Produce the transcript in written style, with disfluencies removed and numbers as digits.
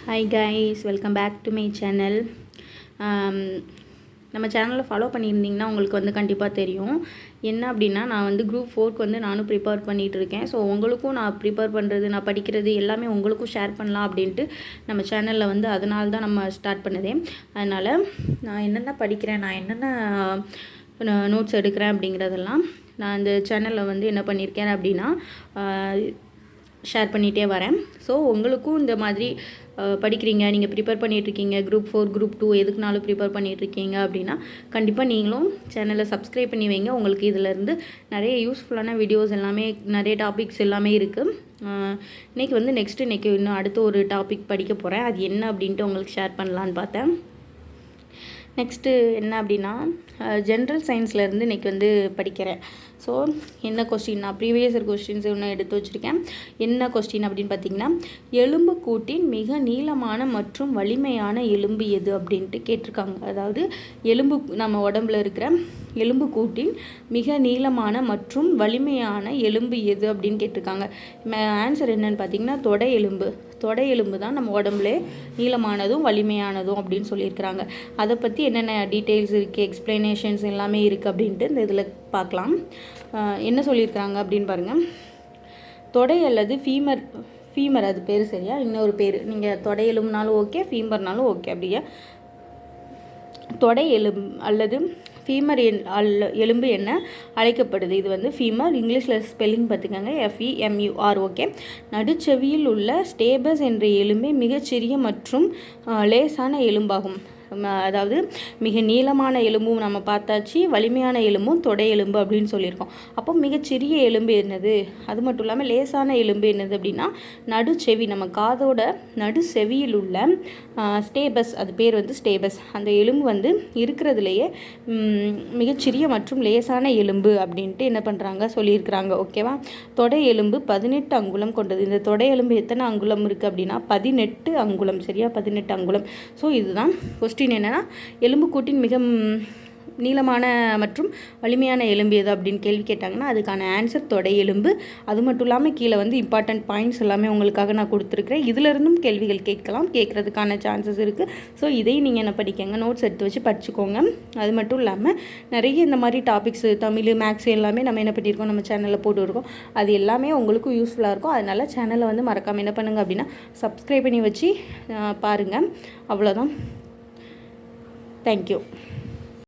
Hi guys, welcome back to my channel. நம்ம சேனலை follow பண்ணியிருந்தீங்கன்னா உங்களுக்கு வந்து கண்டிப்பாக தெரியும். என்ன அப்படின்னா, நான் வந்து குரூப் 4க்கு வந்து நானும் ப்ரிப்பேர் பண்ணிகிட்ருக்கேன். ஸோ உங்களுக்கும் நான் ப்ரிப்பேர் பண்ணுறது, நான் படிக்கிறது எல்லாமே உங்களுக்கும் ஷேர் பண்ணலாம் அப்படின்ட்டு நம்ம சேனலில் வந்து அதனால தான் நம்ம ஸ்டார்ட் பண்ணதே. அதனால் நான் என்னென்ன படிக்கிறேன், நான் என்னென்ன நோட்ஸ் எடுக்கிறேன் அப்படிங்கிறதெல்லாம் நான் இந்த சேனலில் வந்து என்ன பண்ணியிருக்கேன் அப்படின்னா ஷேர் பண்ணிகிட்டே வரேன். ஸோ உங்களுக்கும் இந்த மாதிரி படிக்கிறீங்க, நீங்கள் ப்ரிப்பேர் பண்ணிகிட்ருக்கீங்க, குரூப் 4 குரூப் 2 எதுக்குனாலும் ப்ரிப்பேர் பண்ணிகிட்ருக்கீங்க அப்படின்னா கண்டிப்பாக நீங்களும் சேனலை சப்ஸ்கிரைப் பண்ணி வைங்க. உங்களுக்கு இதிலேருந்து நிறைய யூஸ்ஃபுல்லான வீடியோஸ் எல்லாமே, நிறைய டாபிக்ஸ் எல்லாமே இருக்குது. இன்றைக்கி வந்து இன்றைக்கி இன்னும் அடுத்த ஒரு டாபிக் படிக்க போகிறேன். அது என்ன அப்படின்ட்டு உங்களுக்கு ஷேர் பண்ணலான்னு பார்த்தேன். நெக்ஸ்ட்டு என்ன அப்படின்னா, ஜென்ரல் சயின்ஸ்லேருந்து இன்றைக்கி வந்து படிக்கிறேன். ஸோ என்ன கொஸ்டின், நான் ப்ரீவியஸ் இயர் கொஸ்டின்ஸ் ஒன்று எடுத்து வச்சுருக்கேன். என்ன கொஸ்டின் அப்படின்னு பார்த்திங்கன்னா, எலும்பு கூட்டின் மிக நீளமான மற்றும் வலிமையான எலும்பு எது அப்படின்ட்டு கேட்டிருக்காங்க. அதாவது எலும்பு, நம்ம உடம்புல இருக்கிற எலும்பு கூட்டின் மிக நீளமான மற்றும் வலிமையான எலும்பு எது அப்படின்னு கேட்டிருக்காங்க. ஆன்சர் என்னன்னு பார்த்திங்கன்னா, தொடை எலும்பு தான் நம்ம உடம்புலே நீளமானதும் வலிமையானதும் அப்படின்னு சொல்லியிருக்கிறாங்க. அதை பற்றி என்னென்ன டீட்டெயில்ஸ் இருக்குது, எக்ஸ்ப்ளனேஷன்ஸ் எல்லாமே இருக்குது அப்படின்ட்டு இந்த இதில் பார்க்கலாம். என்ன சொல்லியிருக்கிறாங்க அப்படின்னு பாருங்கள். தொடை அல்லது ஃபீமர் அது பேர் சரியா, இன்னொரு பேர், நீங்கள் தொடை எலும்புனாலும் ஓகே, ஃபீமர்னாலும் ஓகே. அப்படியே தொடை எலும்பு அல்லது ஃபீமர் எலும்பு என்ன அழைக்கப்படுது? இது வந்து ஃபீமர், இங்கிலீஷில் ஸ்பெல்லிங் பார்த்துக்கோங்க, FEMUR. ஓகே. நடுச்செவியில் உள்ள ஸ்டேபஸ் என்ற எலும்பே மிகச்சிறிய மற்றும் லேசான எலும்பாகும். அதாவது மிக நீளமான எலும்பும் நம்ம பார்த்தாச்சு, வலிமையான எலும்பும் தொடை எலும்பு அப்படின்னு சொல்லியிருக்கோம். அப்போ மிகச்சிறிய எலும்பு என்னது? அது மட்டும் இல்லாமல் லேசான எலும்பு என்னது அப்படின்னா நடுச்செவி, நம்ம காதோட நடுச்செவியில் உள்ள ஸ்டேபஸ், அது பேர் வந்து ஸ்டேபஸ். அந்த எலும்பு வந்து இருக்கிறதுலையே மிகச்சிறிய மற்றும் லேசான எலும்பு அப்படின்ட்டு என்ன பண்ணுறாங்க, சொல்லியிருக்கிறாங்க. ஓகேவா. தொடை எலும்பு 18 அங்குலம் கொண்டது. இந்த தொடை எலும்பு எத்தனை அங்குலம் இருக்குது அப்படின்னா 18 அங்குலம். சரியா, 18 அங்குலம். ஸோ இதுதான் கொஸ்டின். என்னென்னா, எலும்புக்கூட்டின் மிக நீளமான மற்றும் வலிமையான எலும்பு எது அப்படின்னு கேள்வி கேட்டாங்கன்னா அதுக்கான ஆன்சர் தொடை எலும்பு. அது மட்டும் இல்லாமல் கீழே வந்து இம்பார்ட்டன்ட் பாயிண்ட்ஸ் எல்லாமே உங்களுக்காக நான் கொடுத்துருக்குறேன். இதிலிருந்தும் கேள்விகள் கேட்குறதுக்கான சான்சஸ் இருக்குது. ஸோ இதையும் நீங்கள் என்ன படிக்கங்க, நோட்ஸ் எடுத்து வச்சு படிச்சுக்கோங்க. அது மட்டும் இல்லாமல் நிறைய இந்த மாதிரி டாபிக்ஸு, தமிழ், மேக்ஸ் எல்லாமே நம்ம என்ன பண்ணியிருக்கோம், நம்ம சேனலில் போட்டுருக்கோம். அது எல்லாமே உங்களுக்கும் யூஸ்ஃபுல்லாக இருக்கும். அதனால் சேனலை வந்து மறக்காமல் என்ன பண்ணுங்கள் அப்படின்னா சப்ஸ்கிரைப் பண்ணி வச்சு பாருங்கள். அவ்வளோதான். தேங்க்யூ.